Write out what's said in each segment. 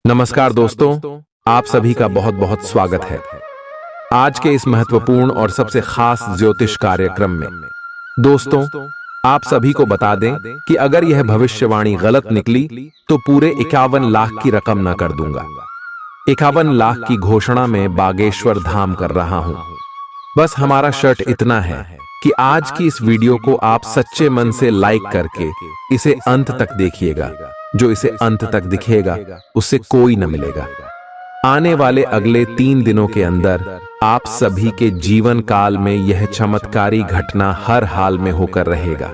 नमस्कार दोस्तों, आप सभी का बहुत बहुत स्वागत है आज के इस महत्वपूर्ण और सबसे खास ज्योतिष कार्यक्रम में। दोस्तों, आप सभी को बता दें कि अगर यह भविष्यवाणी गलत निकली तो पूरे 51 लाख की रकम न कर दूंगा। 51 लाख की घोषणा में बागेश्वर धाम कर रहा हूं। बस हमारा शर्त इतना है कि आज की इस वीडियो को आप सच्चे मन से लाइक करके इसे अंत तक देखिएगा। जो इसे अंत तक दिखेगा उससे कोई न मिलेगा। आने वाले अगले 3 दिनों के अंदर आप सभी के जीवन काल में यह चमत्कारी घटना हर हाल में होकर रहेगा।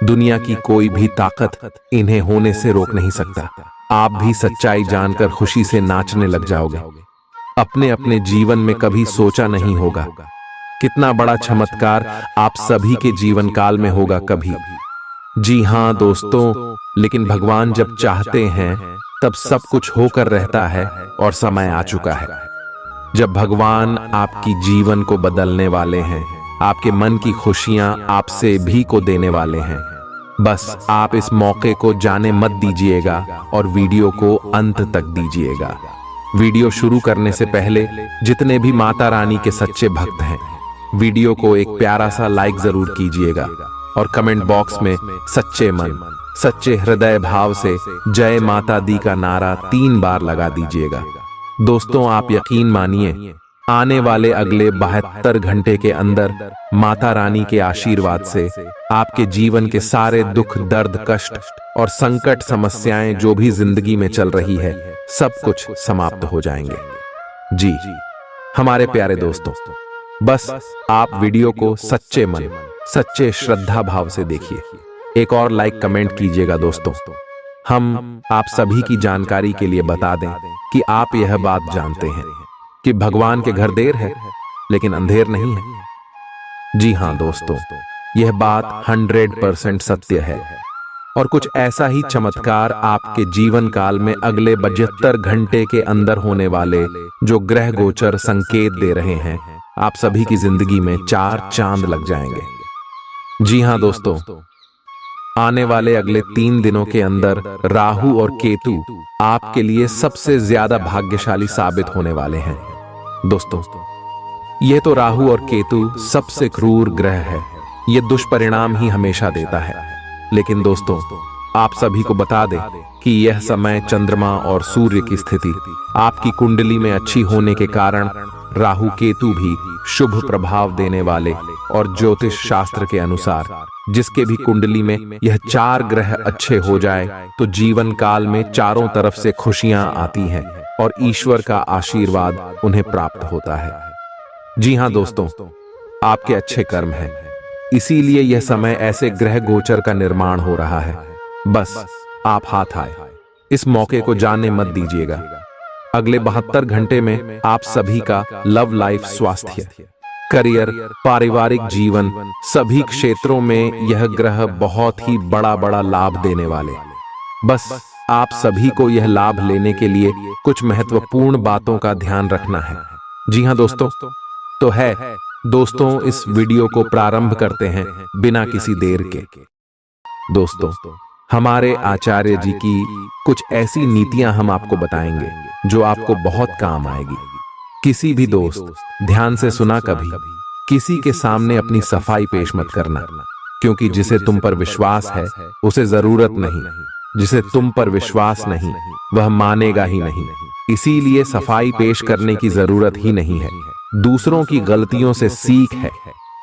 दुनिया की कोई भी ताकत इन्हें होने से रोक नहीं सकता। आप भी सच्चाई जानकर खुशी से नाचने लग जाओगे। अपने अपने जीवन में कभी सोचा नहीं होगा कितना बड़ा चमत्कार आप सभी के जीवन काल में होगा कभी। जी हां दोस्तों, लेकिन भगवान जब चाहते हैं तब सब कुछ होकर रहता है और समय आ चुका है जब भगवान आपकी जीवन को बदलने वाले हैं। आपके मन की खुशियां आपसे भी को देने वाले हैं। बस आप इस मौके को जाने मत दीजिएगा और वीडियो को अंत तक दीजिएगा। वीडियो शुरू करने से पहले जितने भी माता रानी के सच्चे भक्त हैं, वीडियो को एक प्यारा सा लाइक जरूर कीजिएगा और कमेंट बॉक्स में सच्चे मन सच्चे हृदय भाव से जय माता दी का नारा 3 बार लगा दीजिएगा। दोस्तों, आप यकीन मानिए, आने वाले अगले 72 घंटे के अंदर माता रानी के आशीर्वाद से आपके जीवन के सारे दुख, दर्द, कष्ट और संकट, समस्याएं जो भी जिंदगी में चल रही है, सब कुछ समाप्त हो जाएंगे। जी हमारे प्यारे दोस्तों, बस आप वीडियो को सच्चे मन सच्चे श्रद्धा भाव से देखिए। एक और लाइक कमेंट कीजिएगा। दोस्तों, हम आप सभी की जानकारी के लिए बता दें कि आप यह बात जानते हैं कि भगवान के घर देर है लेकिन अंधेर नहीं है। जी हां दोस्तों, यह बात 100% सत्य है और कुछ ऐसा ही चमत्कार आपके जीवन काल में अगले 72 घंटे के अंदर होने वाले जो ग्रह गोचर संकेत दे रहे हैं, आप सभी की जिंदगी में 4 चांद लग जाएंगे। जी हां दोस्तों, आने वाले अगले 3 दिनों के अंदर राहु और केतु आपके लिए सबसे ज्यादा भाग्यशाली साबित होने वाले हैं। दोस्तों, ये तो राहु और केतु सबसे क्रूर ग्रह है। ये दुष्परिणाम ही हमेशा देता है। लेकिन दोस्तों, आप सभी को बता दें कि यह समय चंद्रमा और सूर्य की स्थिति आपकी कुंडली में अच्छी होने के कारण राहु केतु भी शुभ प्रभाव देने वाले और ज्योतिष शास्त्र के अनुसार जिसके भी कुंडली में यह 4 ग्रह अच्छे हो जाए तो जीवन काल में चारों तरफ से खुशियां आती हैं और ईश्वर का आशीर्वाद उन्हें प्राप्त होता है। जी हां दोस्तों, आपके अच्छे कर्म हैं, इसीलिए यह समय ऐसे ग्रह गोचर का निर्माण हो रहा है। बस आप हाथ आए, इस मौके को जाने मत दीजिएगा। अगले 72 घंटे में आप सभी का लव लाइफ, स्वास्थ्य, करियर, पारिवारिक जीवन, सभी क्षेत्रों में यह ग्रह बहुत ही बड़ा लाभ देने वाले। बस आप सभी को यह लाभ लेने के लिए कुछ महत्वपूर्ण बातों का ध्यान रखना है। जी हां दोस्तों, तो है दोस्तों, इस वीडियो को प्रारंभ करते हैं बिना किसी देर के। दोस्तों, हमारे आचार्य जी की कुछ ऐसी नीतियां हम आपको बताएंगे जो आपको बहुत काम आएगी। किसी भी दोस्त, ध्यान से सुना, कभी किसी के सामने अपनी सफाई पेश मत करना, क्योंकि जिसे तुम पर विश्वास है उसे जरूरत नहीं, जिसे तुम पर विश्वास नहीं वह मानेगा ही नहीं। इसीलिए सफाई पेश करने की जरूरत ही नहीं है। दूसरों की गलतियों से सीख है,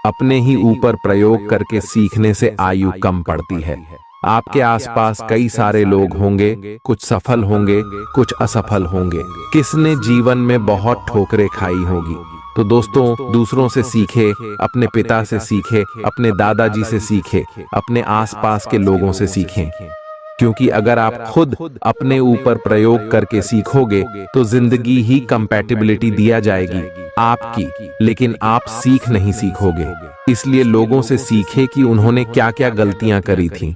अपने ही ऊपर प्रयोग करके सीखने से आयु कम पड़ती है। आपके आसपास कई सारे लोग होंगे, कुछ सफल होंगे, कुछ असफल होंगे, किसने जीवन में बहुत ठोकरें खाई होगी। तो दोस्तों, दूसरों से सीखे, अपने पिता से सीखे, अपने दादाजी से सीखे, अपने आसपास के लोगों से सीखें, क्योंकि अगर आप खुद अपने ऊपर प्रयोग करके सीखोगे तो जिंदगी ही कंपैटिबिलिटी दिया जाएगी आपकी, लेकिन आप सीख नहीं सीखोगे। इसलिए लोगों से सीखे कि उन्होंने क्या क्या गलतियां करी थी।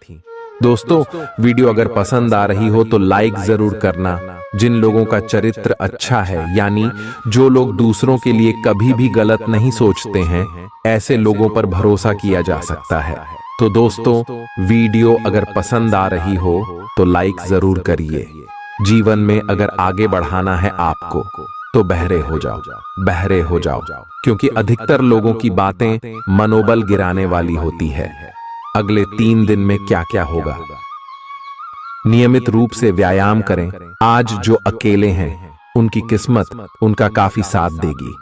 दोस्तों, वीडियो अगर पसंद आ रही हो तो लाइक जरूर करना। जिन लोगों का चरित्र अच्छा है, यानी जो लोग दूसरों के लिए कभी भी गलत नहीं सोचते हैं, ऐसे लोगों पर भरोसा किया जा सकता है। तो दोस्तों, वीडियो अगर पसंद आ रही हो तो लाइक जरूर करिए। जीवन में अगर आगे बढ़ाना है आपको तो बहरे हो जाओ, बहरे हो जाओ, क्योंकि अधिकतर लोगों की बातें मनोबल गिराने वाली होती है। अगले 3 दिन में क्या क्या होगा? नियमित रूप से व्यायाम करें। आज जो अकेले हैं उनकी किस्मत उनका काफी साथ देगी।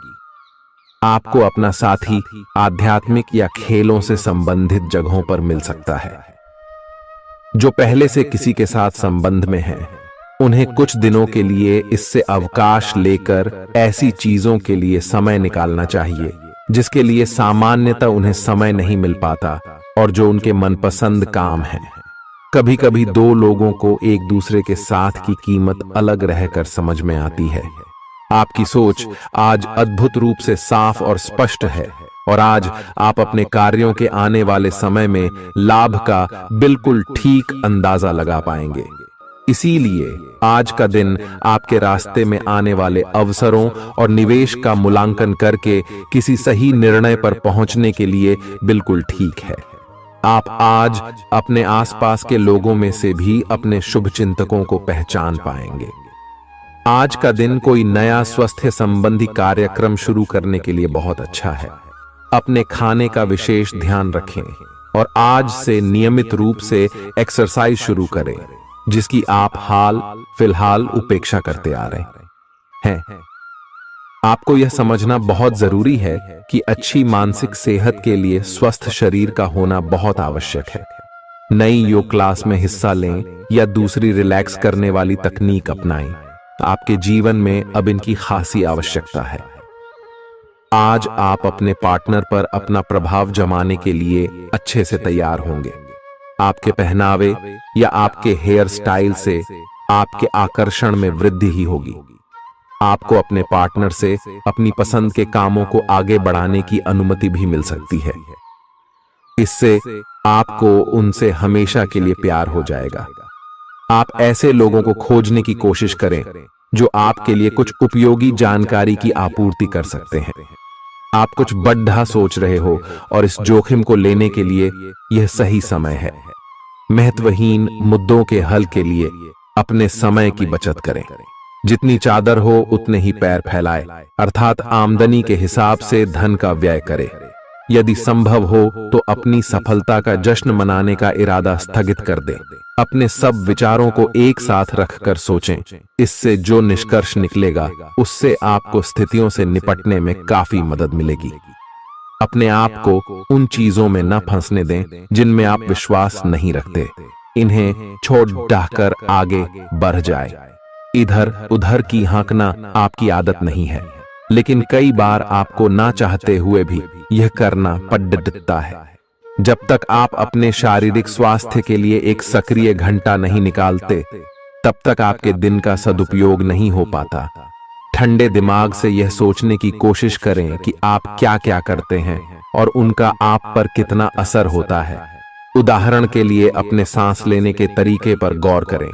आपको अपना साथी आध्यात्मिक या खेलों से संबंधित जगहों पर मिल सकता है। जो पहले से किसी के साथ संबंध में हैं, उन्हें कुछ दिनों के लिए इससे अवकाश लेकर ऐसी चीजों के लिए समय निकालना चाहिए जिसके लिए सामान्यतः उन्हें समय नहीं मिल पाता और जो उनके मनपसंद काम है। कभी कभी 2 लोगों को एक दूसरे के साथ की कीमत अलग रहकर समझ में आती है। आपकी सोच आज अद्भुत रूप से साफ और स्पष्ट है और आज आप अपने कार्यों के आने वाले समय में लाभ का बिल्कुल ठीक अंदाजा लगा पाएंगे। इसीलिए आज का दिन आपके रास्ते में आने वाले अवसरों और निवेश का मूल्यांकन करके किसी सही निर्णय पर पहुंचने के लिए बिल्कुल ठीक है। आप आज अपने आसपास के लोगों में से भी अपने शुभचिंतकों को पहचान पाएंगे। आज का दिन कोई नया स्वास्थ्य संबंधी कार्यक्रम शुरू करने के लिए बहुत अच्छा है। अपने खाने का विशेष ध्यान रखें और आज से नियमित रूप से एक्सरसाइज शुरू करें जिसकी आप हाल फिलहाल उपेक्षा करते आ रहे हैं। आपको यह समझना बहुत जरूरी है कि अच्छी मानसिक सेहत के लिए स्वस्थ शरीर का होना बहुत आवश्यक है। नई योग क्लास में हिस्सा लें या दूसरी रिलैक्स करने वाली तकनीक अपनाएं। आपके जीवन में अब इनकी खासी आवश्यकता है। आज आप अपने पार्टनर पर अपना प्रभाव जमाने के लिए अच्छे से तैयार होंगे। आपके पहनावे या आपके हेयर स्टाइल से आपके आकर्षण में वृद्धि ही होगी। आपको अपने पार्टनर से अपनी पसंद के कामों को आगे बढ़ाने की अनुमति भी मिल सकती है। इससे आपको उनसे हमेशा के लिए प्यार हो जाएगा। आप ऐसे लोगों को खोजने की कोशिश करें जो आपके लिए कुछ उपयोगी जानकारी की आपूर्ति कर सकते हैं। आप कुछ बड़ा सोच रहे हो और इस जोखिम को लेने के लिए यह सही समय है। महत्वहीन मुद्दों के हल के लिए अपने समय की बचत करें। जितनी चादर हो उतने ही पैर फैलाए, अर्थात आमदनी के हिसाब से धन का व्यय करें। यदि संभव हो तो अपनी सफलता का जश्न मनाने का इरादा स्थगित कर दें। अपने सब विचारों को एक साथ रखकर सोचें। इससे जो निष्कर्ष निकलेगा उससे आपको स्थितियों से निपटने में काफी मदद मिलेगी। अपने आप को उन चीजों में न फंसने दें जिनमें आप विश्वास नहीं रखते। इन्हें छोड़ डाहकर आगे बढ़ जाए। इधर उधर की हाँकना आपकी आदत नहीं है, लेकिन कई बार आपको ना चाहते हुए भी यह करना पड़ता है। जब तक आप अपने शारीरिक स्वास्थ्य के लिए एक सक्रिय घंटा नहीं निकालते, तब तक आपके दिन का सदुपयोग नहीं हो पाता। ठंडे दिमाग से यह सोचने की कोशिश करें कि आप क्या क्या करते हैं और उनका आप पर कितना असर होता है। उदाहरण के लिए अपने सांस लेने के तरीके पर गौर करें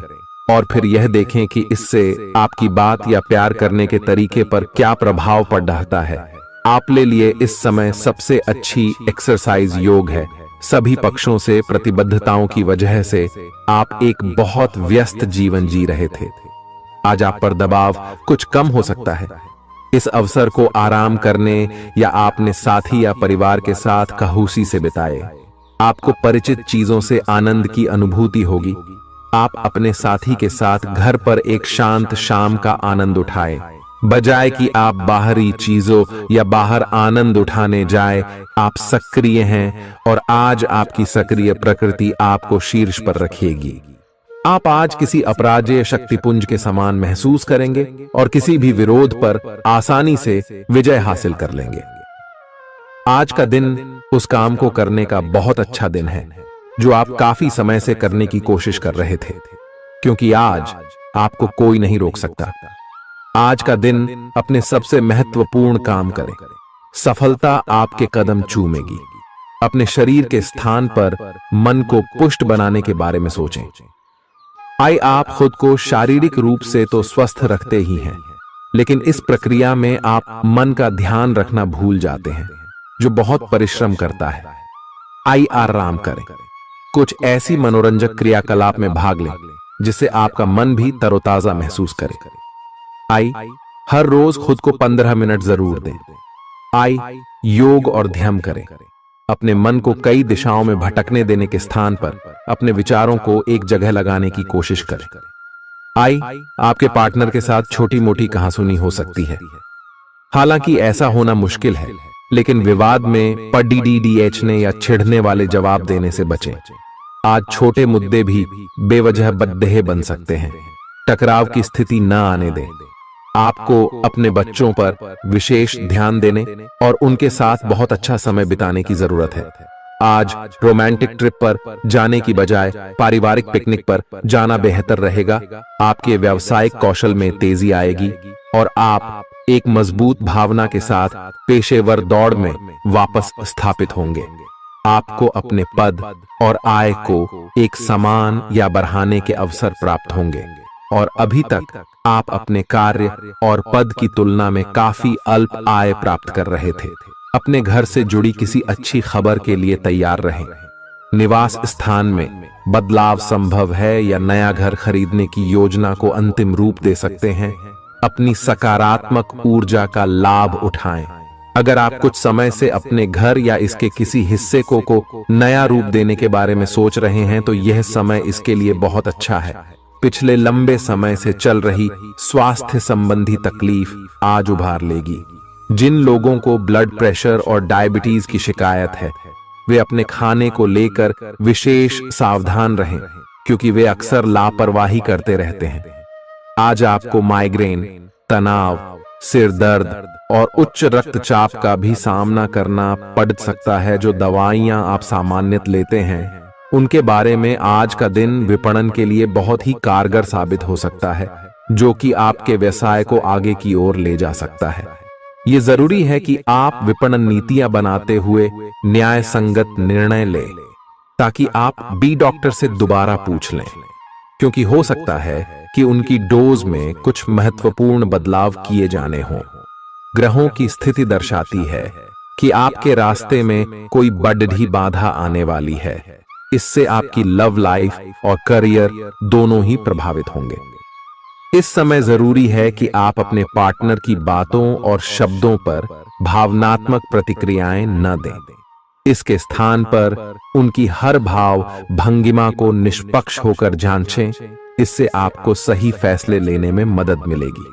और फिर यह देखें कि इससे आपकी बात या प्यार करने के तरीके पर क्या प्रभाव पड़ रहा है। आपके लिए इस समय सबसे अच्छी एक्सरसाइज योग है। सभी पक्षों से प्रतिबद्धताओं की वजह से आप एक बहुत व्यस्त जीवन जी रहे थे। आज आप पर दबाव कुछ कम हो सकता है। इस अवसर को आराम करने या अपने साथी या परिवार के साथ खहूसी से बिताए। आपको परिचित चीजों से आनंद की अनुभूति होगी। आप अपने साथी के साथ घर पर एक शांत शाम का आनंद उठाएं, बजाय कि आप बाहरी चीजों या बाहर आनंद उठाने जाए। आप सक्रिय हैं और आज आपकी सक्रिय प्रकृति आपको शीर्ष पर रखेगी। आप आज किसी अपराजेय शक्तिपुंज के समान महसूस करेंगे और किसी भी विरोध पर आसानी से विजय हासिल कर लेंगे। आज का दिन उस काम को करने का बहुत अच्छा दिन है जो आप काफी समय से करने की कोशिश कर रहे थे, क्योंकि आज आपको कोई नहीं रोक सकता। आज का दिन अपने सबसे महत्वपूर्ण काम करें। सफलता आपके कदम चूमेगी। अपने शरीर के स्थान पर मन को पुष्ट बनाने के बारे में सोचें। आप खुद को शारीरिक रूप से तो स्वस्थ रखते ही हैं, लेकिन इस प्रक्रिया में आप मन का ध्यान रखना भूल जाते हैं, जो बहुत परिश्रम करता है। आराम करें। कुछ ऐसी मनोरंजक क्रियाकलाप में भाग लें जिससे आपका मन भी तरोताजा महसूस करे। आई, हर रोज खुद को 15 मिनट जरूर दें। आई, योग और ध्यान करें। अपने मन को कई दिशाओं में भटकने देने के स्थान पर अपने विचारों को एक जगह लगाने की कोशिश करें। आई, आपके पार्टनर के साथ छोटी मोटी कहासुनी हो सकती है। हालांकि ऐसा होना मुश्किल है, लेकिन विवाद में पढ़ने या छिड़ने वाले जवाब देने से बचें। आज छोटे मुद्दे भी बेवजह बद्देह बन सकते हैं। टकराव की स्थिति न आने दें। आपको अपने बच्चों पर विशेष ध्यान देने और उनके साथ बहुत अच्छा समय बिताने की जरूरत है। आज रोमांटिक ट्रिप पर जाने की बजाय पारिवारिक पिकनिक पर जाना बेहतर रहेगा। आपके व्यावसायिक कौशल में तेजी आएगी और आप एक मजबूत भावना के साथ पेशेवर दौड़ में वापस स्थापित होंगे। आपको अपने पद और आय को एक समान या बढ़ाने के अवसर प्राप्त होंगे और अभी तक आप अपने कार्य और पद की तुलना में काफी अल्प आय प्राप्त कर रहे थे। अपने घर से जुड़ी किसी अच्छी खबर के लिए तैयार रहें। निवास स्थान में बदलाव संभव है या नया घर खरीदने की योजना को अंतिम रूप दे सकते हैं। अपनी सकारात्मक ऊर्जा का लाभ उठाएं। अगर आप कुछ समय से अपने घर या इसके किसी हिस्से को नया रूप देने के बारे में सोच रहे हैं तो यह समय इसके लिए बहुत अच्छा है। पिछले लंबे समय से चल रही स्वास्थ्य संबंधी तकलीफ आज उभार लेगी। जिन लोगों को ब्लड प्रेशर और डायबिटीज की शिकायत है, वे अपने खाने को लेकर विशेष सावधान रहें, क्योंकि वे अक्सर लापरवाही करते रहते हैं। आज आपको माइग्रेन, तनाव, सिर दर्द और उच्च रक्तचाप का भी सामना करना पड़ सकता है। जो दवाइयां आप सामान्यतः लेते हैं, उनके बारे में आज का दिन विपणन के लिए बहुत ही कारगर साबित हो सकता है, जो कि आपके व्यवसाय को आगे की ओर ले जा सकता है। ये जरूरी है कि आप विपणन नीतियां बनाते हुए न्याय संगत निर्णय लें, ताकि आप बी डॉक्टर से दोबारा पूछ लें, क्योंकि हो सकता है कि उनकी डोज में कुछ महत्वपूर्ण बदलाव किए जाने हों। ग्रहों की स्थिति दर्शाती है कि आपके रास्ते में कोई बड़ी बाधा आने वाली है। इससे आपकी लव लाइफ और करियर दोनों ही प्रभावित होंगे। इस समय जरूरी है कि आप अपने पार्टनर की बातों और शब्दों पर भावनात्मक प्रतिक्रियाएं न दें। इसके स्थान पर उनकी हर भाव भंगिमा को निष्पक्ष होकर जांचें। इससे आपको सही फैसले लेने में मदद मिलेगी।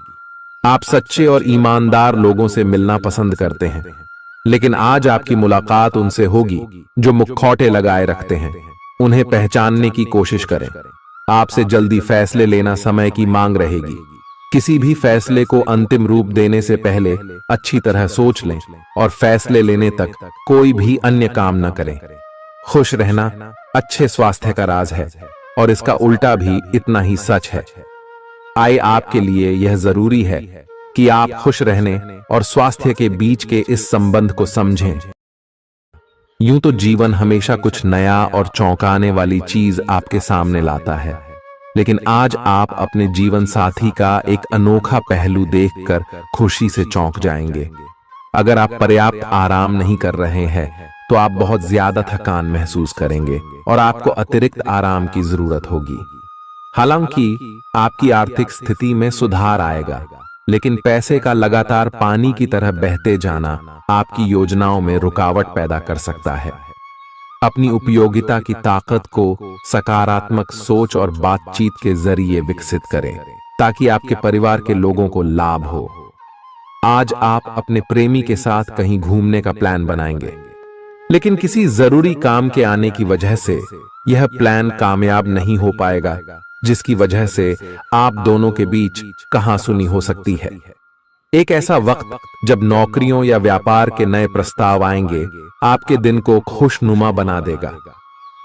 आप सच्चे और ईमानदार लोगों से मिलना पसंद करते हैं, लेकिन आज आपकी मुलाकात उनसे होगी जो मुखौटे लगाए रखते हैं। उन्हें पहचानने की कोशिश करें। आपसे जल्दी फैसले लेना समय की मांग रहेगी। किसी भी फैसले को अंतिम रूप देने से पहले अच्छी तरह सोच लें और फैसले लेने तक कोई भी अन्य काम न करें। खुश रहना अच्छे स्वास्थ्य का राज है और इसका उल्टा भी इतना ही सच है। आय, आपके लिए यह जरूरी है कि आप खुश रहने और स्वास्थ्य के बीच के इस संबंध को समझें। यूं तो जीवन हमेशा कुछ नया और चौंकाने वाली चीज आपके सामने लाता है, लेकिन आज आप अपने जीवन साथी का एक अनोखा पहलू देखकर खुशी से चौंक जाएंगे। अगर आप पर्याप्त आराम नहीं कर रहे हैं तो आप बहुत ज्यादा थकान महसूस करेंगे और आपको अतिरिक्त आराम की जरूरत होगी। हालांकि आपकी आर्थिक स्थिति में सुधार आएगा, लेकिन पैसे का लगातार पानी की तरह बहते जाना आपकी योजनाओं में रुकावट पैदा कर सकता है। अपनी उपयोगिता की ताकत को सकारात्मक सोच और बातचीत के जरिए विकसित करें, ताकि आपके परिवार के लोगों को लाभ हो। आज आप अपने प्रेमी के साथ कहीं घूमने का प्लान बनाएंगे, लेकिन किसी जरूरी काम के आने की वजह से यह प्लान कामयाब नहीं हो पाएगा, जिसकी वजह से आप दोनों के बीच कहासुनी हो सकती है। एक ऐसा वक्त जब नौकरियों या व्यापार के नए प्रस्ताव आएंगे, आपके दिन को खुशनुमा बना देगा।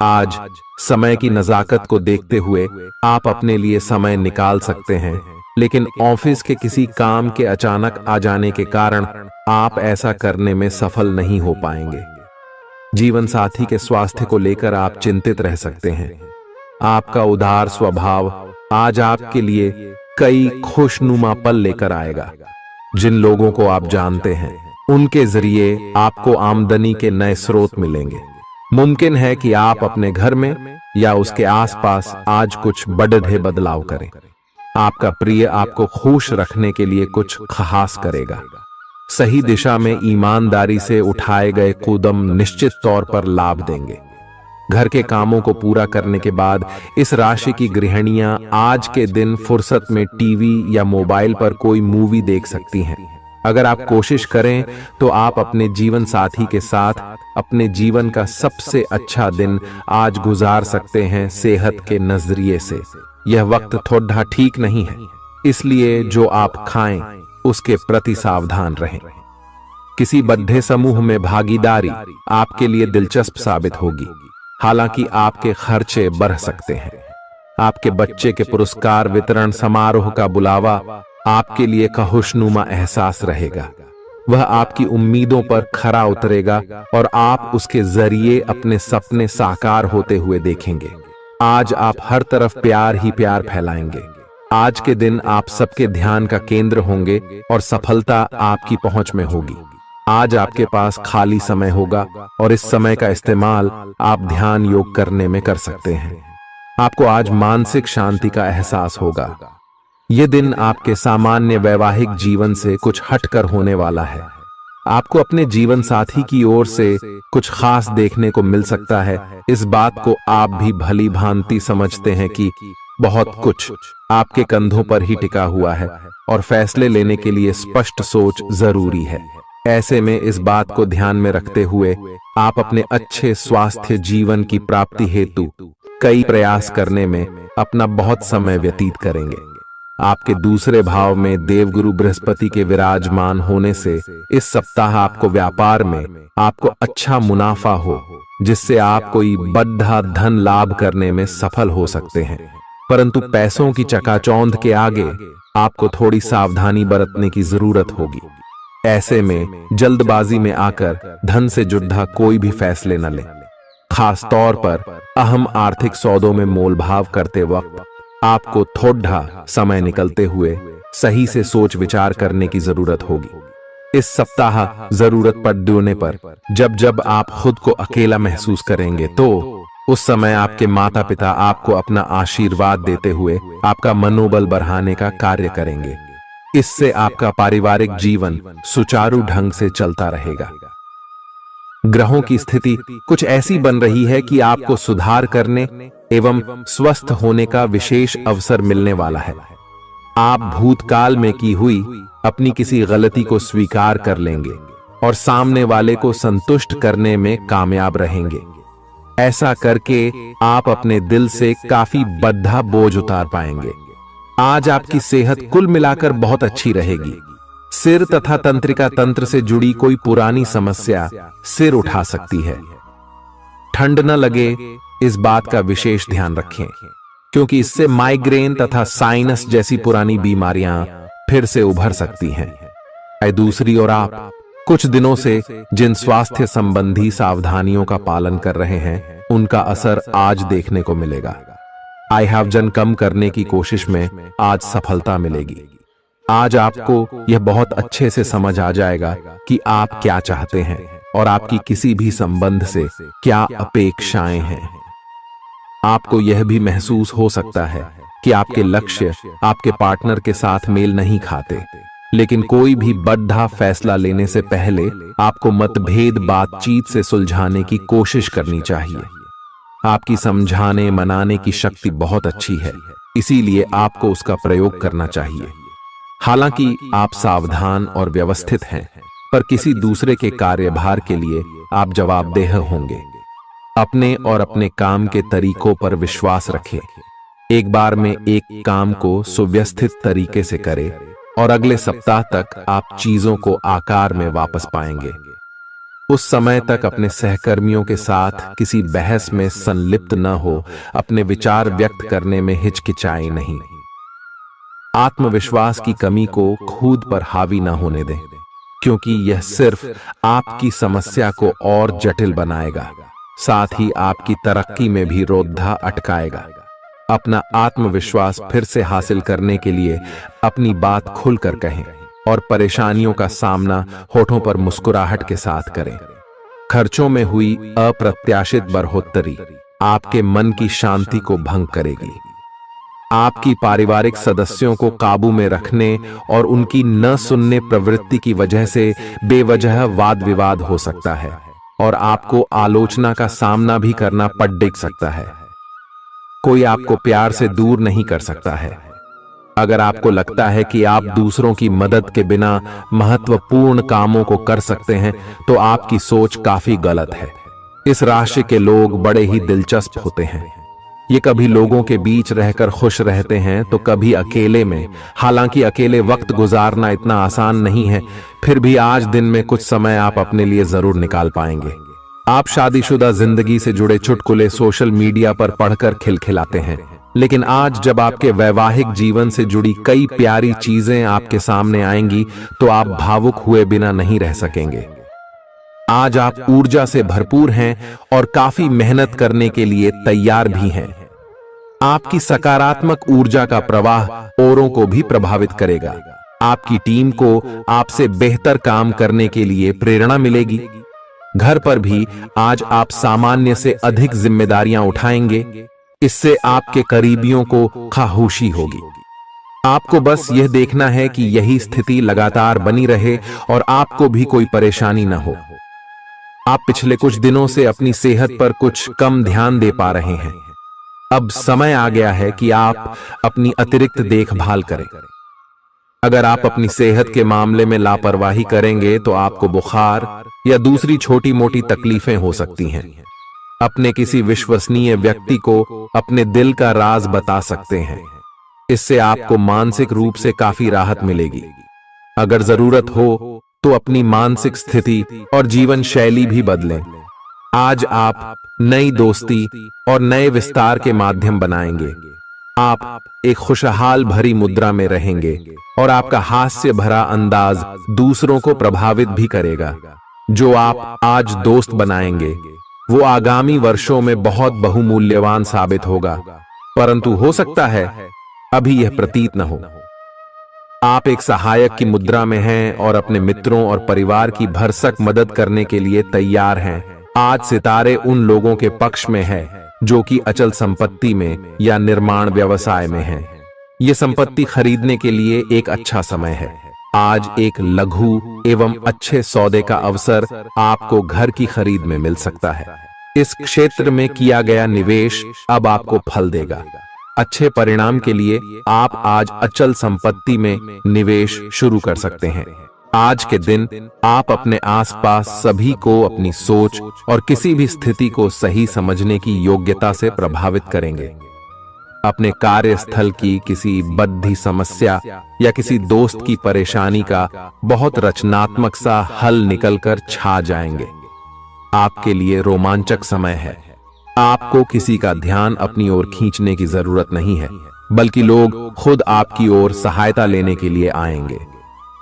आज समय की नजाकत को देखते हुए आप अपने लिए समय निकाल सकते हैं, लेकिन ऑफिस के किसी काम के अचानक आ जाने के कारण आप ऐसा करने में सफल नहीं हो पाएंगे। जीवन साथी के स्वास्थ्य को लेकर आप चिंतित रह सकते हैं। आपका उदार स्वभाव आज आपके लिए कई खुशनुमा पल लेकर आएगा। जिन लोगों को आप जानते हैं, उनके जरिए आपको आमदनी के नए स्रोत मिलेंगे। मुमकिन है कि आप अपने घर में या उसके आसपास आज कुछ बड़े बदलाव करें। आपका प्रिय आपको खुश रखने के लिए कुछ खास करेगा। सही दिशा में ईमानदारी से उठाए गए कदम निश्चित तौर पर लाभ देंगे। घर के कामों को पूरा करने के बाद इस राशि की गृहिणियां आज के दिन फुर्सत में टीवी या मोबाइल पर कोई मूवी देख सकती हैं। अगर आप कोशिश करें तो आप अपने जीवन साथी के साथ अपने जीवन का सबसे अच्छा दिन आज गुजार सकते हैं। सेहत के नजरिए से यह वक्त थोड़ा ठीक नहीं है, इसलिए जो आप खाएं उसके प्रति सावधान रहें। किसी बद्ध समूह में भागीदारी आपके लिए दिलचस्प साबित होगी, हालांकि आपके खर्चे बढ़ सकते हैं। आपके बच्चे के पुरस्कार वितरण समारोह का बुलावा आपके लिए का खुशनुमा एहसास रहेगा। वह आपकी उम्मीदों पर खरा उतरेगा और आप उसके जरिए अपने सपने साकार होते हुए देखेंगे। आज आप हर तरफ प्यार ही प्यार फैलाएंगे। आज के दिन आप सबके ध्यान का केंद्र होंगे और सफलता आपकी पहुंच में होगी। आज आपके पास खाली समय होगा और इस समय का इस्तेमाल आप ध्यान योग करने में कर सकते हैं। आपको आज मानसिक शांति का एहसास होगा। यह दिन आपके सामान्य वैवाहिक जीवन से कुछ हटकर होने वाला है। आपको अपने जीवन साथी की ओर से कुछ खास देखने को मिल सकता है। इस बात को आप भी भली भांति समझते हैं कि बहुत कुछ आपके कंधों पर ही टिका हुआ है और फैसले लेने के लिए स्पष्ट सोच जरूरी है। ऐसे में इस बात को ध्यान में रखते हुए आप अपने अच्छे स्वास्थ्य जीवन की प्राप्ति हेतु कई प्रयास करने में अपना बहुत समय व्यतीत करेंगे। आपके दूसरे भाव में देवगुरु बृहस्पति के विराजमान होने से इस सप्ताह आपको व्यापार में आपको अच्छा मुनाफा हो, जिससे आप कोई बड़ा धन लाभ करने में सफल हो सकते हैं। परंतु पैसों की चकाचौंध के आगे आपको थोड़ी सावधानी बरतने की जरूरत होगी। ऐसे में जल्दबाजी में आकर धन से जुड़ा कोई भी फैसले न लें। खास तौर पर अहम आर्थिक सौदों में मोलभाव करते वक्त आपको थोड़ा समय निकलते हुए सही से सोच विचार करने की जरूरत होगी। इस सप्ताह जरूरत पड़ने पर जब जब आप खुद को अकेला महसूस करेंगे तो उस समय आपके माता पिता आपको अपना आशीर्वाद देते हुए आपका मनोबल बढ़ाने का कार्य करेंगे। इससे आपका पारिवारिक जीवन सुचारू ढंग से चलता रहेगा। ग्रहों की स्थिति कुछ ऐसी बन रही है कि आपको सुधार करने एवं स्वस्थ होने का विशेष अवसर मिलने वाला है। आप भूतकाल में की हुई अपनी किसी गलती को स्वीकार कर लेंगे और सामने वाले को संतुष्ट करने में कामयाब रहेंगे। ऐसा करके आप अपने दिल से काफी बड़ा बोझ उतार पाएंगे। आज आपकी सेहत कुल मिलाकर बहुत अच्छी रहेगी। सिर तथा तंत्रिका तंत्र से जुड़ी कोई पुरानी समस्या सिर उठा सकती है। ठंड न लगे इस बात का विशेष ध्यान रखें, क्योंकि इससे माइग्रेन तथा साइनस जैसी पुरानी बीमारियां फिर से उभर सकती हैं। दूसरी ओर आप कुछ दिनों से जिन स्वास्थ्य संबंधी सावधानियों का पालन कर रहे हैं, उनका असर आज देखने को मिलेगा। आई हैव जन कम करने की कोशिश में आज सफलता मिलेगी। आज आपको यह बहुत अच्छे से समझ आ जाएगा कि आप क्या चाहते हैं और आपकी किसी भी संबंध से क्या अपेक्षाएं हैं। आपको यह भी महसूस हो सकता है कि आपके लक्ष्य आपके पार्टनर के साथ मेल नहीं खाते, लेकिन कोई भी बड़ा फैसला लेने से पहले आपको मतभेद बातचीत से सुलझाने की कोशिश करनी चाहिए। आपकी समझाने मनाने की शक्ति बहुत अच्छी है, इसीलिए आपको उसका प्रयोग करना चाहिए। हालांकि आप सावधान और व्यवस्थित हैं, पर किसी दूसरे के कार्यभार के लिए आप जवाबदेह होंगे। अपने और अपने काम के तरीकों पर विश्वास रखें। एक बार में एक काम को सुव्यवस्थित तरीके से करें और अगले सप्ताह तक आप चीजों को आकार में वापस पाएंगे। उस समय तक अपने सहकर्मियों के साथ किसी बहस में संलिप्त न हो, अपने विचार व्यक्त करने में हिचकिचाएं नहीं। आत्मविश्वास की कमी को खुद पर हावी न होने दें, क्योंकि यह सिर्फ आपकी समस्या को और जटिल बनाएगा, साथ ही आपकी तरक्की में भी रोधा अटकाएगा। अपना आत्मविश्वास फिर से हासिल करने के लिए अपनी बात खुलकर कहें और परेशानियों का सामना होठों पर मुस्कुराहट के साथ करें। खर्चों में हुई अप्रत्याशित बढ़ोतरी आपके मन की शांति को भंग करेगी। आपकी पारिवारिक सदस्यों को काबू में रखने और उनकी न सुनने प्रवृत्ति की वजह से बेवजह वाद विवाद हो सकता है और आपको आलोचना का सामना भी करना पड़ सकता है। कोई आपको प्यार से दूर नहीं कर सकता है। अगर आपको लगता है कि आप दूसरों की मदद के बिना महत्वपूर्ण कामों को कर सकते हैं, तो आपकी सोच काफी गलत है। इस राशि के लोग बड़े ही दिलचस्प होते हैं। ये कभी लोगों के बीच रहकर खुश रहते हैं तो कभी अकेले में। हालांकि अकेले वक्त गुजारना इतना आसान नहीं है, फिर भी आज दिन में कुछ समय आप अपने लिए जरूर निकाल पाएंगे। आप शादीशुदा जिंदगी से जुड़े चुटकुले सोशल मीडिया पर पढ़कर खिलखिलाते हैं, लेकिन आज जब आपके वैवाहिक जीवन से जुड़ी कई प्यारी चीजें आपके सामने आएंगी तो आप भावुक हुए बिना नहीं रह सकेंगे। आज आप ऊर्जा से भरपूर हैं और काफी मेहनत करने के लिए तैयार भी हैं। आपकी सकारात्मक ऊर्जा का प्रवाह औरों को भी प्रभावित करेगा। आपकी टीम को आपसे बेहतर काम करने के लिए प्रेरणा मिलेगी। घर पर भी आज आप सामान्य से अधिक जिम्मेदारियां उठाएंगे। इससे आपके करीबियों को खामोशी होगी। आपको बस यह देखना है कि यही स्थिति लगातार बनी रहे और आपको भी कोई परेशानी न हो। आप पिछले कुछ दिनों से अपनी सेहत पर कुछ कम ध्यान दे पा रहे हैं। अब समय आ गया है कि आप अपनी अतिरिक्त देखभाल करें। अगर आप अपनी सेहत के मामले में लापरवाही करेंगे तो आपको बुखार या दूसरी छोटी मोटी तकलीफें हो सकती हैं। अपने किसी विश्वसनीय व्यक्ति को अपने दिल का राज बता सकते हैं। इससे आपको मानसिक रूप से काफी राहत मिलेगी। अगर जरूरत हो तो अपनी मानसिक स्थिति और जीवन शैली भी बदलें। आज आप नई दोस्ती और नए विस्तार के माध्यम बनाएंगे। आप एक खुशहाल भरी मुद्रा में रहेंगे और आपका हास्य भरा अंदाज दूसरों को प्रभावित भी करेगा। जो आप आज दोस्त बनाएंगे वो आगामी वर्षों में बहुत बहुमूल्यवान साबित होगा, परंतु हो सकता है अभी यह प्रतीत न हो। आप एक सहायक की मुद्रा में हैं और अपने मित्रों और परिवार की भरसक मदद करने के लिए तैयार हैं। आज सितारे उन लोगों के पक्ष में है जो कि अचल संपत्ति में या निर्माण व्यवसाय में हैं। ये संपत्ति खरीदने के लिए एक अच्छा समय है। आज एक लघु एवं अच्छे सौदे का अवसर आपको घर की खरीद में मिल सकता है। इस क्षेत्र में किया गया निवेश अब आपको फल देगा। अच्छे परिणाम के लिए आप आज अचल संपत्ति में निवेश शुरू कर सकते हैं। आज के दिन आप अपने आसपास सभी को अपनी सोच और किसी भी स्थिति को सही समझने की योग्यता से प्रभावित करेंगे। अपने कार्यस्थल की किसी बद्धी समस्या या किसी दोस्त की परेशानी का बहुत रचनात्मक सा हल निकलकर छा जाएंगे। आपके लिए रोमांचक समय है। आपको किसी का ध्यान अपनी ओर खींचने की जरूरत नहीं है, बल्कि लोग खुद आपकी ओर सहायता लेने के लिए आएंगे।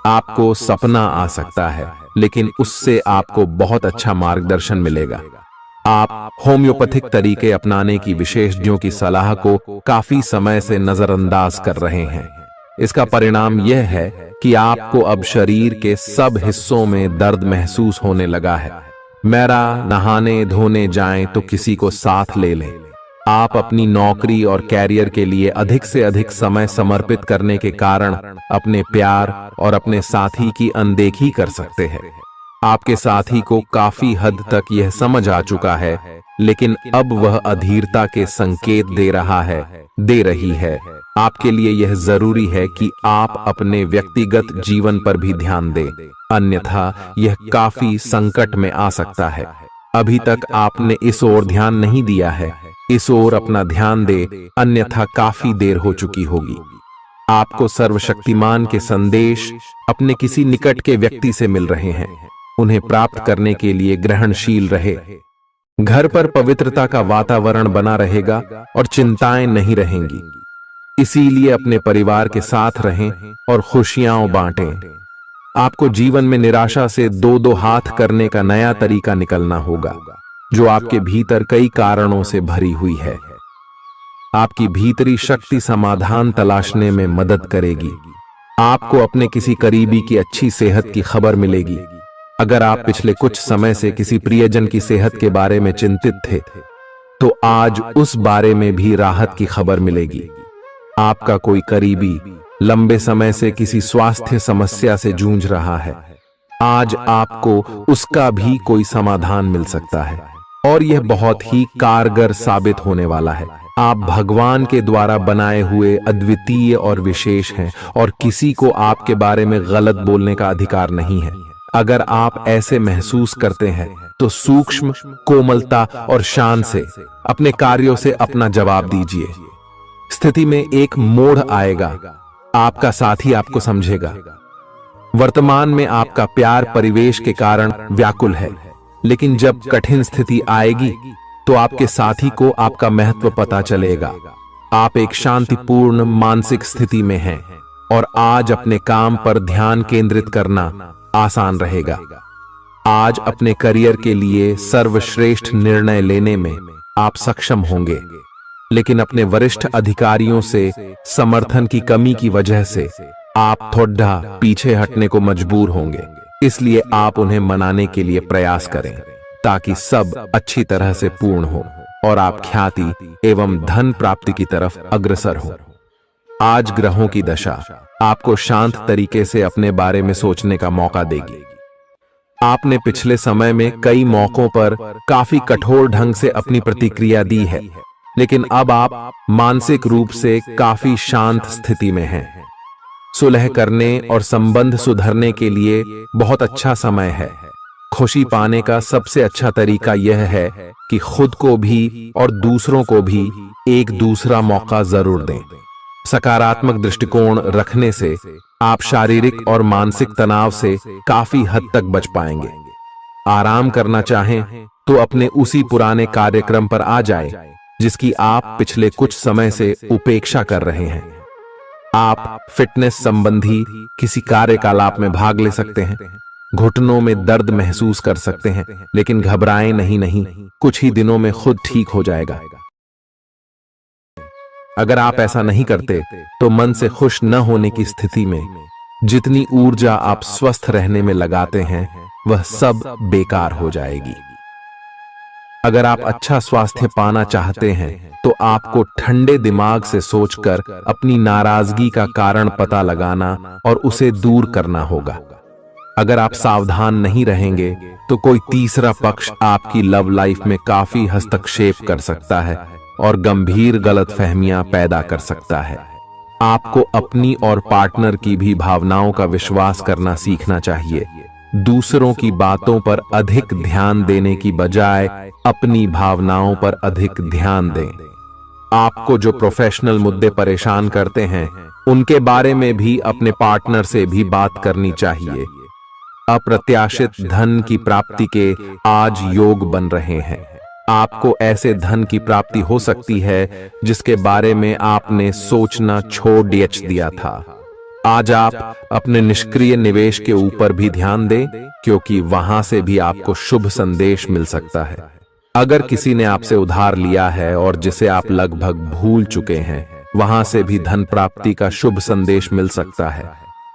आपको सपना आ सकता है, लेकिन उससे आपको बहुत अच्छा मार्गदर्शन मिलेगा। आप होम्योपैथिक तरीके अपनाने की विशेषज्ञों की सलाह को काफी समय से नजरअंदाज कर रहे हैं। इसका परिणाम यह है कि आपको अब शरीर के सब हिस्सों में दर्द महसूस होने लगा है। मेरा नहाने धोने जाएं तो किसी को साथ ले लें। आप अपनी नौकरी और कैरियर के लिए अधिक से अधिक समय समर्पित करने के कारण अपने प्यार और अपने साथी की अनदेखी कर सकते हैं। आपके साथी को काफी हद तक यह समझ आ चुका है, लेकिन अब वह अधीरता के संकेत दे रही है। आपके लिए यह जरूरी है कि आप अपने व्यक्तिगत जीवन पर भी ध्यान दें, अन्यथा यह काफी संकट में आ सकता है। अभी तक आपने इस ओर ध्यान नहीं दिया है, इस ओर अपना ध्यान दे, अन्यथा काफी देर हो चुकी होगी। आपको सर्वशक्तिमान के संदेश अपने किसी निकट के व्यक्ति से मिल रहे हैं। उन्हें प्राप्त करने के लिए ग्रहणशील रहे। घर पर पवित्रता का वातावरण बना रहेगा और चिंताएं नहीं रहेंगी। इसीलिए अपने परिवार के साथ रहें और खुशियां बांटें। आपको जीवन में निराशा से दो दो हाथ करने का नया तरीका निकलना होगा, जो आपके भीतर कई कारणों से भरी हुई है। आपकी भीतरी शक्ति समाधान तलाशने में मदद करेगी। आपको अपने किसी करीबी की अच्छी सेहत की खबर मिलेगी। अगर आप पिछले कुछ समय से किसी प्रियजन की सेहत के बारे में चिंतित थे, तो आज उस बारे में भी राहत की खबर मिलेगी। आपका कोई करीबी लंबे समय से किसी स्वास्थ्य समस्या से जूझ रहा है, आज आपको उसका भी कोई समाधान मिल सकता है और यह बहुत ही कारगर साबित होने वाला है। आप भगवान के द्वारा बनाए हुए अद्वितीय और विशेष हैं और किसी को आपके बारे में गलत बोलने का अधिकार नहीं है। अगर आप ऐसे महसूस करते हैं तो सूक्ष्म, कोमलता और शान से अपने कार्यों से अपना जवाब दीजिए। स्थिति में एक मोड़ आएगा, आपका साथी आपको समझेगा। वर्तमान में आपका प्यार परिवेश के कारण व्याकुल है, लेकिन जब कठिन स्थिति आएगी तो आपके साथी को आपका महत्व पता चलेगा। आप एक शांतिपूर्ण मानसिक स्थिति में हैं और आज अपने काम पर ध्यान केंद्रित करना आसान रहेगा। आज अपने करियर के लिए सर्वश्रेष्ठ निर्णय लेने में आप सक्षम होंगे, लेकिन अपने वरिष्ठ अधिकारियों से समर्थन की कमी की वजह से आप थोड़ा पीछे हटने को मजबूर होंगे। इसलिए आप उन्हें मनाने के लिए प्रयास करें ताकि सब अच्छी तरह से पूर्ण हो और आप ख्याति एवं धन प्राप्ति की तरफ अग्रसर हो। आज ग्रहों की दशा आपको शांत तरीके से अपने बारे में सोचने का मौका देगी। आपने पिछले समय में कई मौकों पर काफी कठोर ढंग से अपनी प्रतिक्रिया दी है, लेकिन अब आप मानसिक रूप से काफी शांत स्थिति में हैं। सुलह करने और संबंध सुधरने के लिए बहुत अच्छा समय है। खुशी पाने का सबसे अच्छा तरीका यह है कि खुद को भी और दूसरों को भी एक दूसरा मौका जरूर दें। सकारात्मक दृष्टिकोण रखने से आप शारीरिक और मानसिक तनाव से काफी हद तक बच पाएंगे। आराम करना चाहें तो अपने उसी पुराने कार्यक्रम पर आ जाएं, जिसकी आप पिछले कुछ समय से उपेक्षा कर रहे हैं। आप फिटनेस संबंधी किसी कार्यकलाप में भाग ले सकते हैं। घुटनों में दर्द महसूस कर सकते हैं, लेकिन घबराएं नहीं, कुछ ही दिनों में खुद ठीक हो जाएगा। अगर आप ऐसा नहीं करते तो मन से खुश न होने की स्थिति में जितनी ऊर्जा आप स्वस्थ रहने में लगाते हैं वह सब बेकार हो जाएगी। अगर आप अच्छा स्वास्थ्य पाना चाहते हैं तो आपको ठंडे दिमाग से सोचकर अपनी नाराजगी का कारण पता लगाना और उसे दूर करना होगा। अगर आप सावधान नहीं रहेंगे तो कोई तीसरा पक्ष आपकी लव लाइफ में काफी हस्तक्षेप कर सकता है और गंभीर गलतफहमियां पैदा कर सकता है। आपको अपनी और पार्टनर की भी भावनाओं का विश्वास करना सीखना चाहिए। दूसरों की बातों पर अधिक ध्यान देने की बजाय अपनी भावनाओं पर अधिक ध्यान दें। आपको जो प्रोफेशनल मुद्दे परेशान करते हैं उनके बारे में भी अपने पार्टनर से भी बात करनी चाहिए। अप्रत्याशित धन की प्राप्ति के आज योग बन रहे हैं। आपको ऐसे धन की प्राप्ति हो सकती है जिसके बारे में आपने सोचना छोड़ दिया था। आज आप अपने निष्क्रिय निवेश के ऊपर भी ध्यान दें, क्योंकि वहां से भी आपको शुभ संदेश मिल सकता है। अगर किसी ने आपसे उधार लिया है और जिसे आप लगभग भूल चुके हैं, वहां से भी धन प्राप्ति का शुभ संदेश मिल सकता है।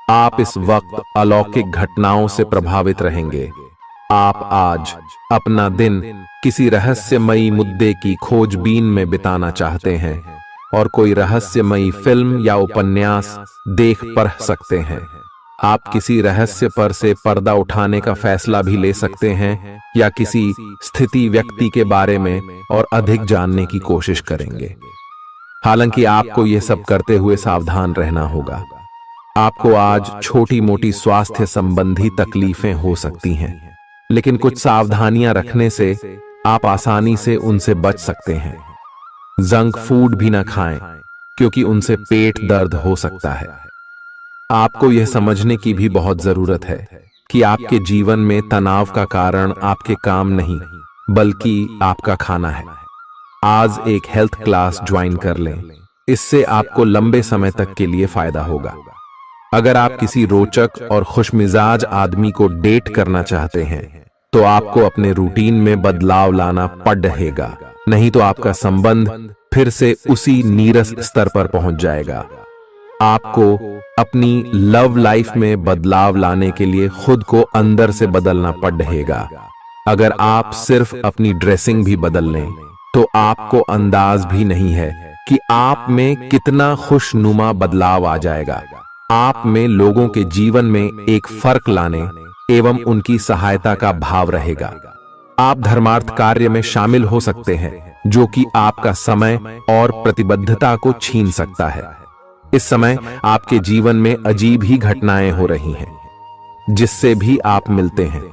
आप इस वक्त अलौकिक घटनाओं से प्रभावित रहेंगे। आप आज अपना दिन किसी रहस्यमयी मुद्दे की खोजबीन में बिताना चाहते हैं और कोई रहस्यमयी फिल्म या उपन्यास देख पढ़ सकते हैं। आप किसी रहस्य पर से पर्दा उठाने का फैसला भी ले सकते हैं या किसी स्थिति व्यक्ति के बारे में और अधिक जानने की कोशिश करेंगे। हालांकि आपको यह सब करते हुए सावधान रहना होगा। आपको आज छोटी मोटी स्वास्थ्य संबंधी तकलीफें हो सकती हैं, लेकिन कुछ सावधानियां रखने से आप आसानी से उनसे बच सकते हैं। जंक फूड भी ना खाएं, क्योंकि उनसे पेट दर्द हो सकता है। आपको यह समझने की भी बहुत जरूरत है कि आपके जीवन में तनाव का कारण आपके काम नहीं, बल्कि आपका खाना है। आज एक हेल्थ क्लास ज्वाइन कर लें, इससे आपको लंबे समय तक के लिए फायदा होगा। अगर आप किसी रोचक और खुशमिजाज आदमी को डेट करना चाहते हैं तो आपको अपने रूटीन में बदलाव लाना पड़ेगा, नहीं तो आपका संबंध फिर से उसी नीरस स्तर पर पहुंच जाएगा। आपको अपनी लव लाइफ में बदलाव लाने के लिए खुद को अंदर से बदलना पड़ेगा। अगर आप सिर्फ अपनी ड्रेसिंग भी बदल लें तो आपको अंदाज भी नहीं है कि आप में कितना खुशनुमा बदलाव आ जाएगा। आप में लोगों के जीवन में एक फर्क लाने एवं उनकी सहायता का भाव रहेगा। आप धर्मार्थ कार्य में शामिल हो सकते हैं, जो कि आपका समय और प्रतिबद्धता को छीन सकता है। इस समय आपके जीवन में अजीब ही घटनाएं हो रही हैं। जिससे भी आप मिलते हैं,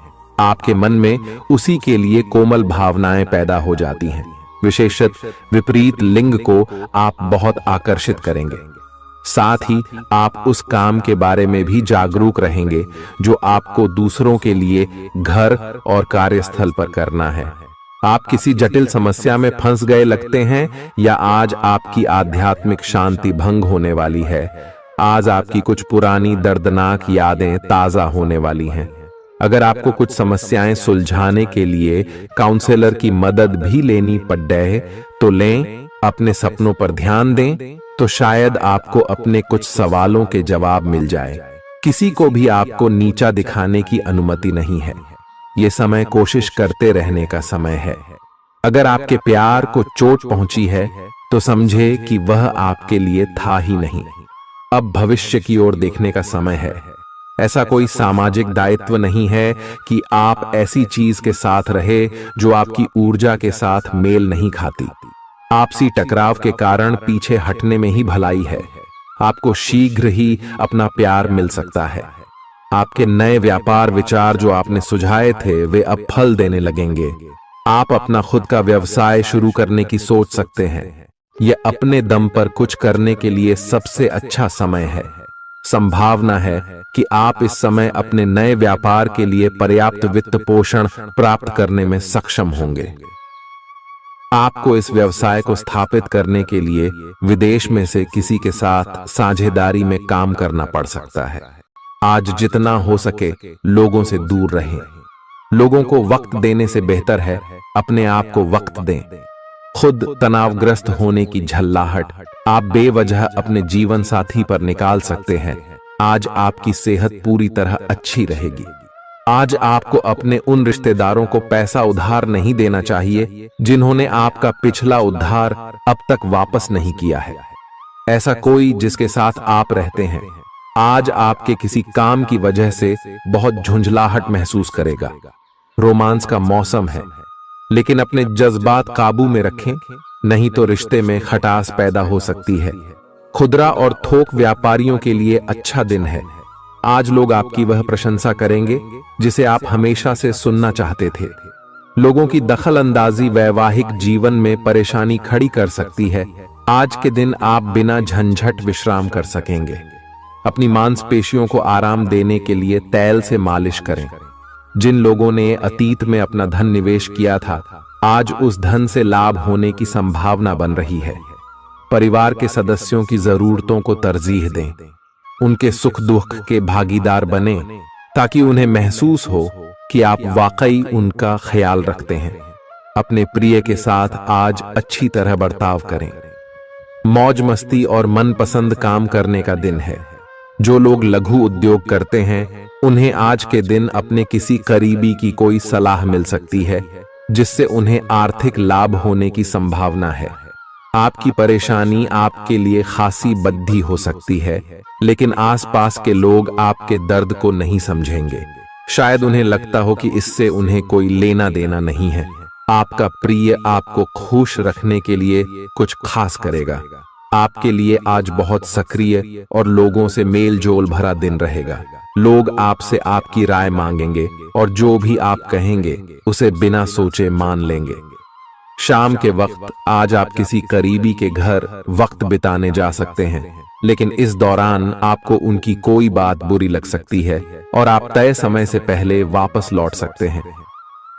आपके मन में उसी के लिए कोमल भावनाएं पैदा हो जाती हैं। विशेषतः विपरीत लिंग को आप बहुत आकर्षित करेंगे। साथ ही आप उस काम के बारे में भी जागरूक रहेंगे जो आपको दूसरों के लिए घर और कार्यस्थल पर करना है। आप किसी जटिल समस्या में फंस गए लगते हैं, या आज आपकी आध्यात्मिक शांति भंग होने वाली है। आज आपकी कुछ पुरानी दर्दनाक यादें ताजा होने वाली हैं। अगर आपको कुछ समस्याएं सुलझाने के लिए काउंसलर की मदद भी लेनी पड़ जाए तो लें। अपने सपनों पर ध्यान दें, तो शायद आपको अपने कुछ सवालों के जवाब मिल जाए। किसी को भी आपको नीचा दिखाने की अनुमति नहीं है। यह समय कोशिश करते रहने का समय है। अगर आपके प्यार को चोट पहुंची है तो समझे कि वह आपके लिए था ही नहीं। अब भविष्य की ओर देखने का समय है। ऐसा कोई सामाजिक दायित्व नहीं है कि आप ऐसी चीज के साथ रहे जो आपकी ऊर्जा के साथ मेल नहीं खाती। आपसी टकराव के कारण पीछे हटने में ही भलाई है। आपको शीघ्र ही अपना प्यार मिल सकता है। आपके नए व्यापार विचार जो आपने सुझाए थे वे अब फल देने लगेंगे। आप अपना खुद का व्यवसाय शुरू करने की सोच सकते हैं। यह अपने दम पर कुछ करने के लिए सबसे अच्छा समय है। संभावना है कि आप इस समय अपने नए व्यापार के लिए पर्याप्त वित्त पोषण प्राप्त करने में सक्षम होंगे। आपको इस व्यवसाय को स्थापित करने के लिए विदेश में से किसी के साथ साझेदारी में काम करना पड़ सकता है। आज जितना हो सके लोगों से दूर रहें। लोगों को वक्त देने से बेहतर है अपने आप को वक्त दें। खुद तनावग्रस्त होने की झल्लाहट आप बेवजह अपने जीवन साथी पर निकाल सकते हैं। आज आपकी सेहत पूरी तरह अच्छी रहेगी। आज आपको अपने उन रिश्तेदारों को पैसा उधार नहीं देना चाहिए जिन्होंने आपका पिछला उधार अब तक वापस नहीं किया है। ऐसा कोई जिसके साथ आप रहते हैं आज आपके किसी काम की वजह से बहुत झुंझलाहट महसूस करेगा। रोमांस का मौसम है, लेकिन अपने जज्बात काबू में रखें, नहीं तो रिश्ते में खटास पैदा हो सकती है। खुदरा और थोक व्यापारियों के लिए अच्छा दिन है। आज लोग आपकी वह प्रशंसा करेंगे जिसे आप हमेशा से सुनना चाहते थे। लोगों की दखल अंदाजी वैवाहिक जीवन में परेशानी खड़ी कर सकती है। आज के दिन आप बिना झंझट विश्राम कर सकेंगे। अपनी मांसपेशियों को आराम देने के लिए तैल से मालिश करें। जिन लोगों ने अतीत में अपना धन निवेश किया था, आज उस धन से लाभ होने की संभावना बन रही है। परिवार के सदस्यों की जरूरतों को तरजीह दें। उनके सुख दुख के भागीदार बने ताकि उन्हें महसूस हो कि आप वाकई उनका ख्याल रखते हैं। अपने प्रिय के साथ आज अच्छी तरह बर्ताव करें। मौज मस्ती और मनपसंद काम करने का दिन है। जो लोग लघु उद्योग करते हैं उन्हें आज के दिन अपने किसी करीबी की कोई सलाह मिल सकती है जिससे उन्हें आर्थिक लाभ होने की संभावना है। आपकी परेशानी आपके लिए खासी बद्धी हो सकती है, लेकिन आसपास के लोग आपके दर्द को नहीं समझेंगे। शायद उन्हें लगता हो कि इससे उन्हें कोई लेना देना नहीं है। आपका प्रिय आपको खुश रखने के लिए कुछ खास करेगा। आपके लिए आज बहुत सक्रिय और लोगों से मेल जोल भरा दिन रहेगा। लोग आपसे आपकी राय मांगेंगे और जो भी आप कहेंगे उसे बिना सोचे मान लेंगे। शाम के वक्त आज आप किसी करीबी के घर वक्त बिताने जा सकते हैं, लेकिन इस दौरान आपको उनकी कोई बात बुरी लग सकती है और आप तय समय से पहले वापस लौट सकते हैं।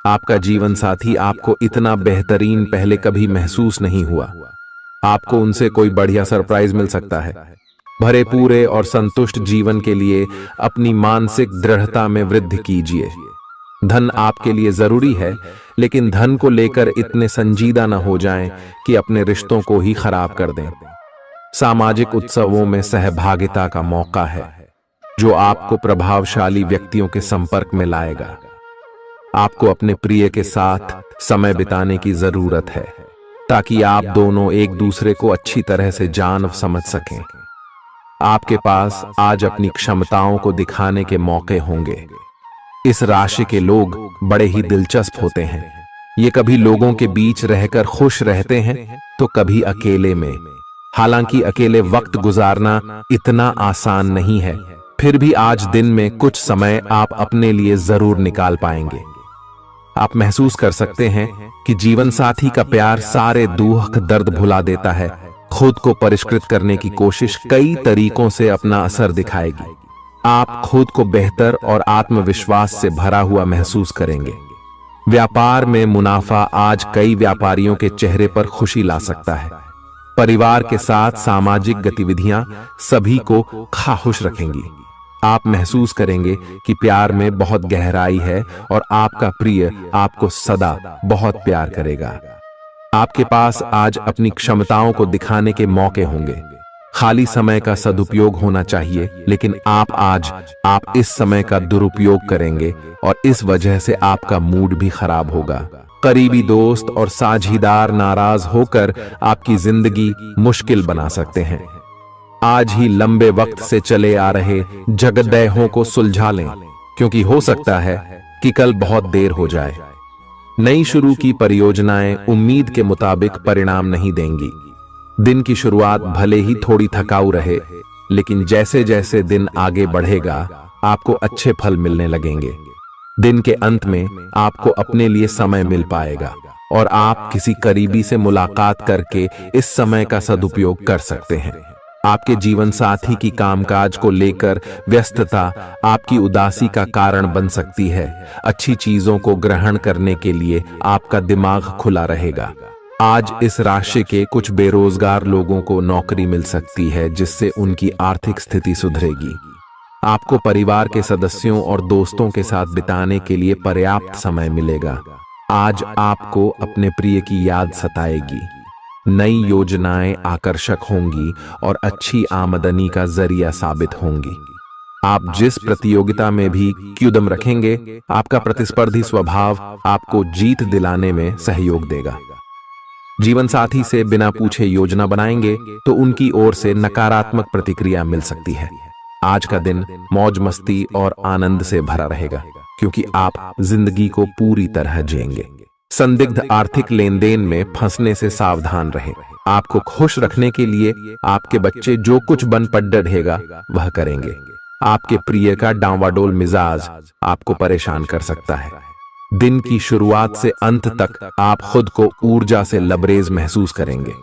आपका जीवन साथी आपको इतना बेहतरीन पहले कभी महसूस नहीं हुआ। आपको उनसे कोई बढ़िया सरप्राइज मिल सकता है। भरे पूरे और संतुष्ट जीवन के लिए अपनी मानसिक दृढ़ता में वृद्धि कीजिए। धन आपके लिए जरूरी है, लेकिन धन को लेकर इतने संजीदा न हो जाएं कि अपने रिश्तों को ही खराब कर दें। सामाजिक उत्सवों में सहभागिता का मौका है जो आपको प्रभावशाली व्यक्तियों के संपर्क में लाएगा। आपको अपने प्रिय के साथ समय बिताने की जरूरत है। ताकि आप दोनों एक दूसरे को अच्छी तरह से जान समझ सकें। आपके पास आज अपनी क्षमताओं को दिखाने के मौके होंगे। इस राशि के लोग बड़े ही दिलचस्प होते हैं। ये कभी लोगों के बीच रहकर खुश रहते हैं तो कभी अकेले में। हालांकि अकेले वक्त गुजारना इतना आसान नहीं है, फिर भी आज दिन में कुछ समय आप अपने लिए जरूर निकाल पाएंगे। आप महसूस कर सकते हैं कि जीवन साथी का प्यार सारे दुख दर्द भुला देता है। खुद को परिष्कृत करने की कोशिश कई तरीकों से अपना असर दिखाएगी। आप खुद को बेहतर और आत्मविश्वास से भरा हुआ महसूस करेंगे। व्यापार में मुनाफा आज कई व्यापारियों के चेहरे पर खुशी ला सकता है। परिवार के साथ सामाजिक गतिविधियां सभी को खुश रखेंगी। आप महसूस करेंगे कि प्यार में बहुत गहराई है और आपका प्रिय आपको सदा बहुत प्यार करेगा। आपके पास आज अपनी क्षमताओं को दिखाने के मौके होंगे। खाली समय का सदुपयोग होना चाहिए, लेकिन आप इस समय का दुरुपयोग करेंगे और इस वजह से आपका मूड भी खराब होगा। करीबी दोस्त और साझीदार नाराज होकर आपकी जिंदगी मुश्किल बना सकते हैं। आज ही लंबे वक्त से चले आ रहे झगड़ों को सुलझा लें, क्योंकि हो सकता है कि कल बहुत देर हो जाए। नई शुरू की परियोजनाएं उम्मीद के मुताबिक परिणाम नहीं देंगी। दिन की शुरुआत भले ही थोड़ी थकाऊ रहे, लेकिन जैसे जैसे दिन आगे बढ़ेगा आपको अच्छे फल मिलने लगेंगे। दिन के अंत में आपको अपने लिए समय मिल पाएगा और आप किसी करीबी से मुलाकात करके इस समय का सदुपयोग कर सकते हैं। आपके जीवन साथी की कामकाज को लेकर व्यस्तता आपकी उदासी का कारण बन सकती है। अच्छी चीजों को ग्रहण करने के लिए आपका दिमाग खुला रहेगा। आज इस राशि के कुछ बेरोजगार लोगों को नौकरी मिल सकती है, जिससे उनकी आर्थिक स्थिति सुधरेगी। आपको परिवार के सदस्यों और दोस्तों के साथ बिताने के लिए पर्याप्त समय मिलेगा। आज आपको अपने प्रिय की याद सताएगी। नई योजनाएं आकर्षक होंगी और अच्छी आमदनी का जरिया साबित होंगी। आप जिस प्रतियोगिता में भी कदम रखेंगे, आपका प्रतिस्पर्धी स्वभाव आपको जीत दिलाने में सहयोग देगा। जीवन साथी से बिना पूछे योजना बनाएंगे तो उनकी ओर से नकारात्मक प्रतिक्रिया मिल सकती है। आज का दिन मौज मस्ती और आनंद से भरा रहेगा, क्योंकि आप जिंदगी को पूरी तरह जिएंगे। संदिग्ध आर्थिक लेन देन में फंसने से सावधान रहें। आपको खुश रखने के लिए आपके बच्चे जो कुछ बन पढ़ेगा वह करेंगे। आपके प्रिय का डांवाडोल मिजाज आपको परेशान कर सकता है। दिन की शुरुआत से अंत तक आप खुद को ऊर्जा से लबरेज महसूस करेंगे।